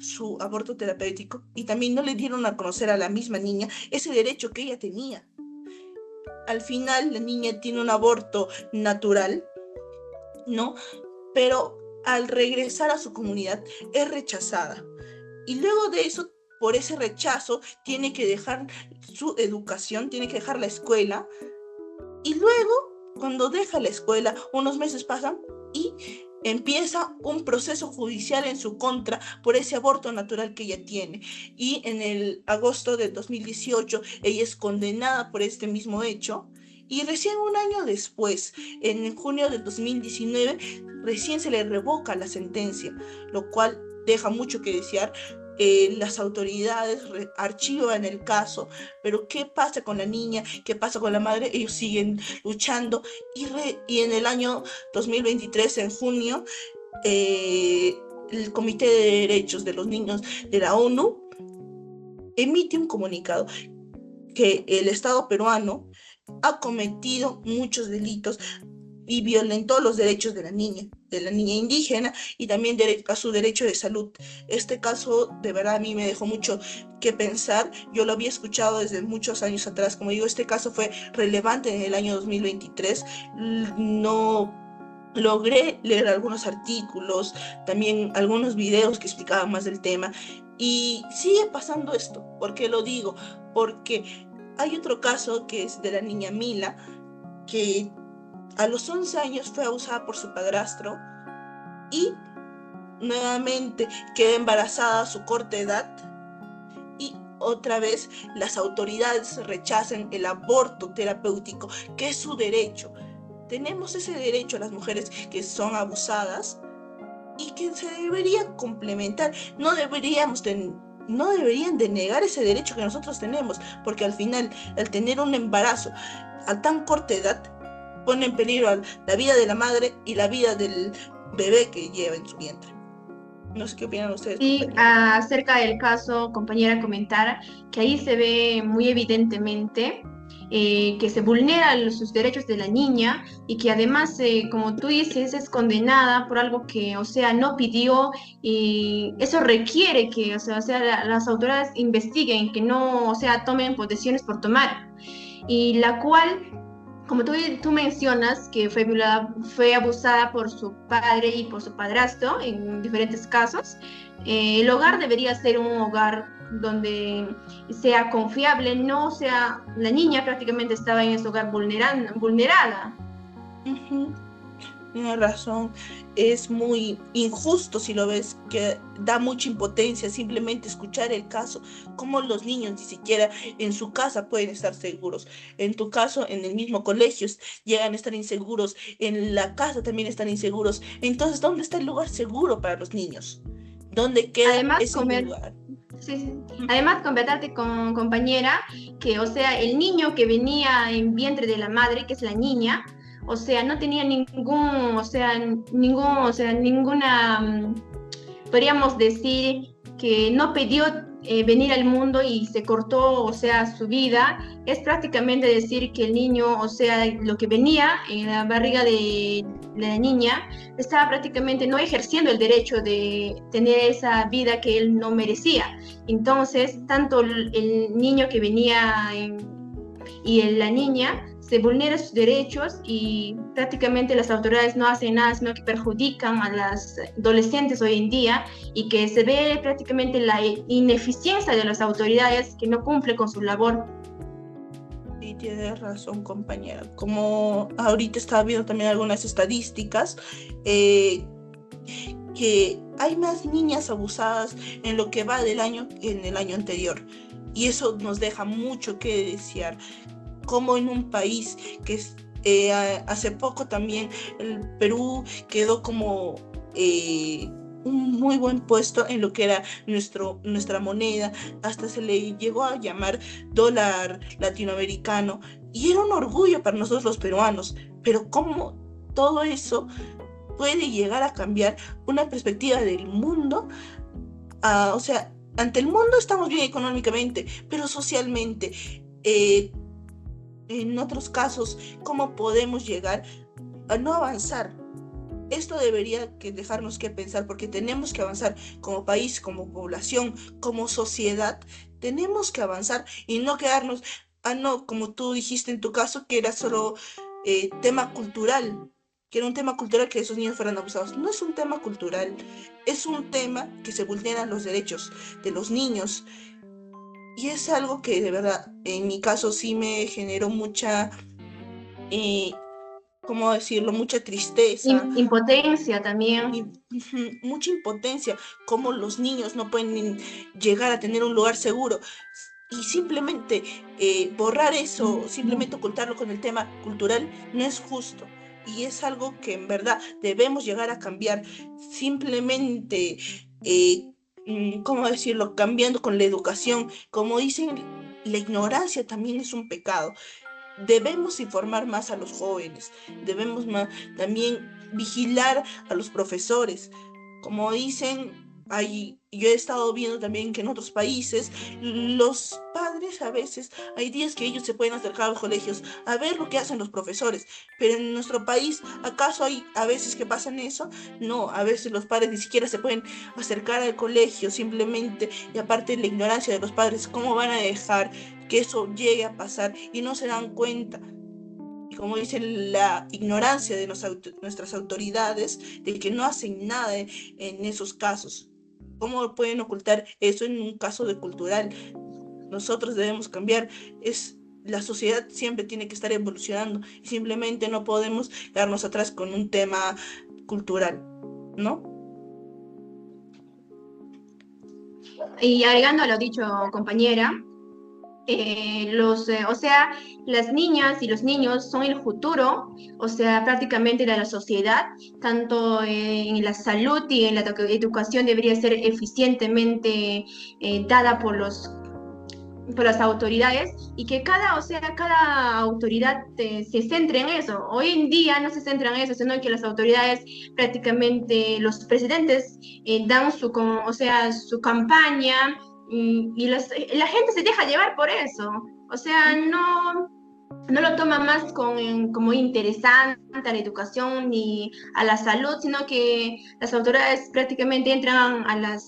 su aborto terapéutico y también no le dieron a conocer a la misma niña ese derecho que ella tenía. Al final la niña tiene un aborto natural, ¿no? Pero al regresar a su comunidad es rechazada. Y luego de eso, por ese rechazo, tiene que dejar su educación, tiene que dejar la escuela. Y luego, cuando deja la escuela, unos meses pasan y empieza un proceso judicial en su contra por ese aborto natural que ella tiene. Y en el agosto de 2018, ella es condenada por este mismo hecho. Y recién un año después, en junio de 2019, recién se le revoca la sentencia, lo cual deja mucho que desear. Las autoridades archivan el caso, pero ¿qué pasa con la niña? ¿Qué pasa con la madre? Ellos siguen luchando y en el año 2023, en junio, el Comité de Derechos de los Niños de la ONU emite un comunicado que el Estado peruano ha cometido muchos delitos y violentó los derechos de la niña indígena y también a su derecho de salud. Este caso de verdad a mí me dejó mucho que pensar. Yo lo había escuchado desde muchos años atrás. Como digo, este caso fue relevante en el año 2023. No logré leer algunos artículos, también algunos videos que explicaban más del tema. Y sigue pasando esto. ¿Por qué lo digo? Porque hay otro caso que es de la niña Mila, que a los 11 años fue abusada por su padrastro y nuevamente queda embarazada a su corta edad y otra vez las autoridades rechazan el aborto terapéutico, que es su derecho. Tenemos ese derecho a las mujeres que son abusadas y que se debería complementar. No deberían denegar ese derecho que nosotros tenemos, porque al final, al tener un embarazo a tan corta edad, pone en peligro la vida de la madre y la vida del bebé que lleva en su vientre. No sé qué opinan ustedes, Sí, compañeros. acerca del caso, compañera, comentar que ahí se ve muy evidentemente que se vulneran sus derechos de la niña y que además, como tú dices, es condenada por algo que, o sea, no pidió y eso requiere que, las autoridades investiguen, que no, o sea, tomen decisiones por tomar y la cual como tú mencionas, que fue violada, fue abusada por su padre y por su padrastro en diferentes casos, el hogar debería ser un hogar donde sea confiable, no sea, la niña prácticamente estaba en ese hogar vulnerada. Uh-huh. Tienes razón, es muy injusto si lo ves, que da mucha impotencia simplemente escuchar el caso, como los niños ni siquiera en su casa pueden estar seguros. En tu caso, en el mismo colegio llegan a estar inseguros, en la casa también están inseguros. Entonces, ¿dónde está el lugar seguro para los niños? ¿Dónde queda Además, ese lugar? sí, sí. Además, comentarte con compañera que, o sea, el niño que venía en vientre de la madre, que es la niña, o sea, no tenía ninguna, podríamos decir que no pidió venir al mundo y se cortó, o sea, su vida, es prácticamente decir que el niño, o sea, lo que venía en la barriga de la niña, estaba prácticamente no ejerciendo el derecho de tener esa vida que él no merecía. Entonces, tanto el niño que venía y la niña se vulneran sus derechos y prácticamente las autoridades no hacen nada, sino que perjudican a las adolescentes hoy en día y que se ve prácticamente la ineficiencia de las autoridades que no cumplen con su labor. Sí, tienes razón, compañera. Como ahorita estaba viendo también algunas estadísticas, eh, que hay más niñas abusadas en lo que va del año que en el año anterior. Y eso nos deja mucho que desear. Como en un país que hace poco también el Perú quedó como un muy buen puesto en lo que era nuestra moneda, hasta se le llegó a llamar dólar latinoamericano y era un orgullo para nosotros los peruanos, pero cómo todo eso puede llegar a cambiar una perspectiva del mundo. O sea, ante el mundo estamos bien económicamente, pero socialmente, eh, en otros casos, ¿cómo podemos llegar a no avanzar? esto debería dejarnos que pensar, porque tenemos que avanzar como país, como población, como sociedad. Tenemos que avanzar y no quedarnos, no, como tú dijiste en tu caso, que era solo tema cultural, que era un tema cultural que esos niños fueran abusados. No es un tema cultural, es un tema que se vulneran los derechos de los niños. Y es algo que de verdad, en mi caso sí me generó mucha, eh, ¿cómo decirlo? Mucha tristeza, Impotencia también. mucha impotencia, cómo los niños no pueden llegar a tener un lugar seguro. Y simplemente borrar eso, simplemente ocultarlo con el tema cultural, no es justo. Y es algo que en verdad debemos llegar a cambiar. Simplemente, ¿cómo decirlo? Cambiando con la educación. Como dicen, la ignorancia también es un pecado. Debemos informar más a los jóvenes, debemos también vigilar a los profesores. Como dicen, yo he estado viendo también que en otros países los padres a veces, hay días que ellos se pueden acercar a los colegios a ver lo que hacen los profesores, pero en nuestro país, ¿acaso hay a veces que pasan eso? No, a veces los padres ni siquiera se pueden acercar al colegio simplemente, y aparte de la ignorancia de los padres, ¿cómo van a dejar que eso llegue a pasar y no se dan cuenta? Y como dicen, la ignorancia de nuestras autoridades de que no hacen nada en esos casos. ¿Cómo pueden ocultar eso en un caso de cultural? Nosotros debemos cambiar. La sociedad siempre tiene que estar evolucionando y simplemente no podemos quedarnos atrás con un tema cultural, ¿no? Y agregando a lo dicho, compañera, o sea, las niñas y los niños son el futuro, o sea, prácticamente de la sociedad, tanto en la salud y en la educación debería ser eficientemente dada por las autoridades y que o sea, cada autoridad se centre en eso. Hoy en día no se centra en eso, sino que las autoridades prácticamente, los presidentes dan o sea, su campaña y la gente se deja llevar por eso. O sea, no lo toma más como interesante a la educación ni a la salud, sino que las autoridades prácticamente entran a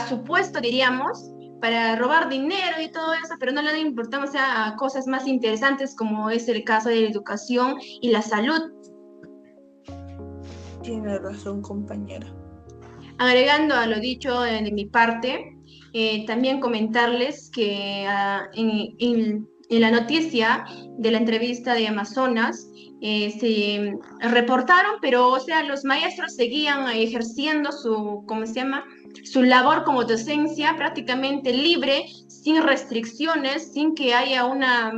su puesto, diríamos, para robar dinero y todo eso, pero no le dan importancia a cosas más interesantes como es el caso de la educación y la salud. Tiene razón, compañera. Agregando a lo dicho de mi parte, también comentarles que en la noticia de la entrevista de Amazonas se reportaron, pero o sea, los maestros seguían ejerciendo ¿cómo se llama? Su labor como docencia prácticamente libre, sin restricciones, sin que haya una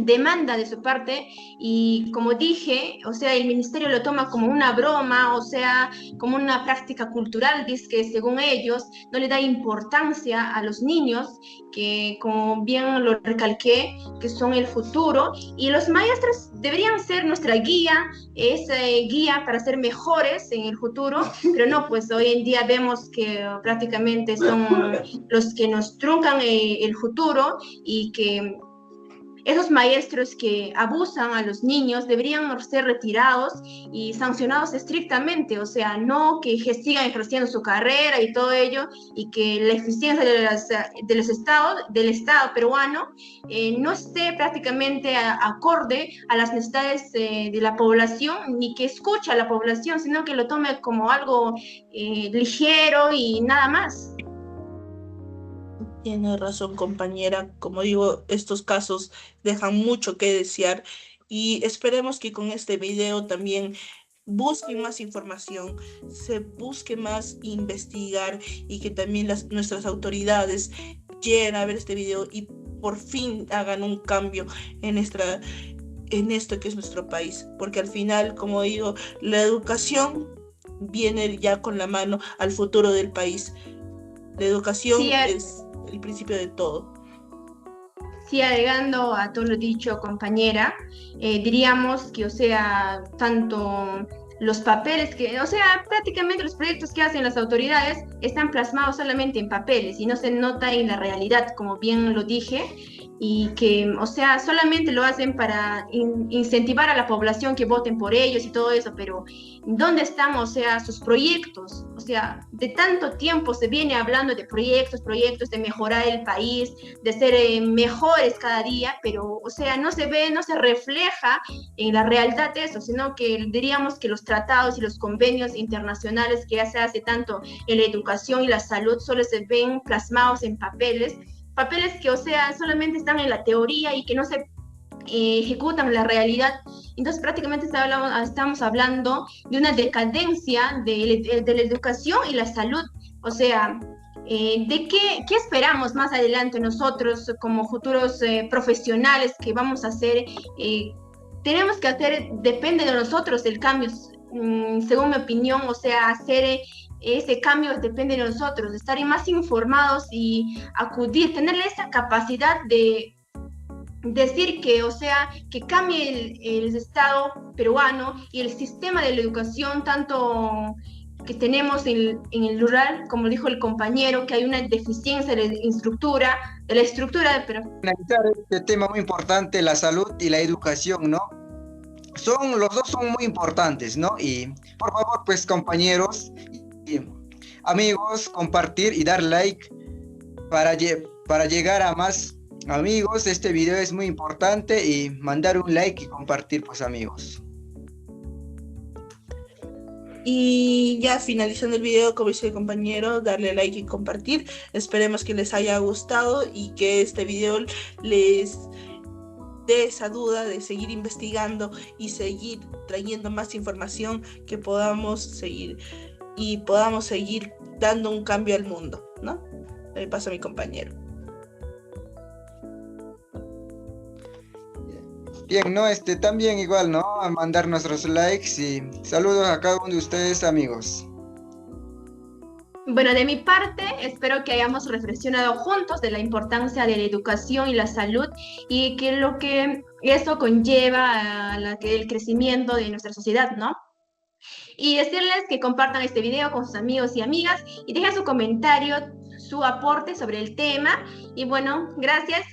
demanda de su parte y como dije, o sea, el ministerio lo toma como una broma, o sea, como una práctica cultural, dice que según ellos no le da importancia a los niños, que como bien lo recalqué, que son el futuro y los maestros deberían ser nuestra guía, esa guía para ser mejores en el futuro, pero no, pues hoy en día vemos que prácticamente son los que nos truncan el futuro y que esos maestros que abusan a los niños deberían ser retirados y sancionados estrictamente, o sea, no que sigan ejerciendo su carrera y todo ello, y que la eficiencia de los estados, del Estado peruano no esté prácticamente acorde a las necesidades de la población, ni que escuche a la población, sino que lo tome como algo ligero y nada más. Tiene razón, compañera. Como digo, estos casos dejan mucho que desear y esperemos que con este video también busquen más información, se busque más investigar y que también nuestras autoridades lleguen a ver este video y por fin hagan un cambio en esto que es nuestro país. Porque al final, como digo, la educación viene ya con la mano al futuro del país. La Sí, educación es el principio de todo. sí, agregando a todo lo dicho, compañera, diríamos que, o sea, tanto los papeles que, o sea, prácticamente los proyectos que hacen las autoridades están plasmados solamente en papeles y no se nota en la realidad, como bien lo dije, y que, o sea, solamente lo hacen para incentivar a la población que voten por ellos y todo eso, pero ¿dónde están, o sea, sus proyectos? O sea, de tanto tiempo se viene hablando de proyectos, proyectos de mejorar el país, de ser mejores cada día, pero, o sea, no se ve, no se refleja en la realidad eso, sino que diríamos que los tratados y los convenios internacionales que ya se hace tanto en la educación y la salud solo se ven plasmados en papeles, papeles que, o sea, solamente están en la teoría y que no se ejecutan la realidad. Entonces prácticamente estamos hablando de una decadencia de la educación y la salud. O sea, ¿qué esperamos más adelante nosotros como futuros profesionales que vamos a hacer? Tenemos que hacer, depende de nosotros el cambio, según mi opinión, o sea, hacer ese cambio depende de nosotros, de estar más informados y acudir, tener esa capacidad de decir que, o sea, que cambie el Estado peruano y el sistema de la educación, tanto que tenemos en el rural, como dijo el compañero, que hay una deficiencia de la estructura, pero... Analizar este tema muy importante, la salud y la educación, ¿no? Los dos son muy importantes, ¿no? Y por favor, pues compañeros y amigos, compartir y dar like para llegar a más amigos. Este video es muy importante y mandar un like y compartir, pues amigos. Y ya finalizando el video, como dice el compañero, darle like y compartir. Esperemos que les haya gustado y que este video les dé esa duda de seguir investigando y seguir trayendo más información, que podamos seguir dando un cambio al mundo, ¿no? Le paso a mi compañero. Bien, ¿no? También igual, ¿no? A mandar nuestros likes y saludos a cada uno de ustedes, amigos. Bueno, de mi parte, espero que hayamos reflexionado juntos de la importancia de la educación y la salud y que lo que eso conlleva a el crecimiento de nuestra sociedad, ¿no? Y decirles que compartan este video con sus amigos y amigas y dejen su comentario, su aporte sobre el tema. Y bueno, gracias.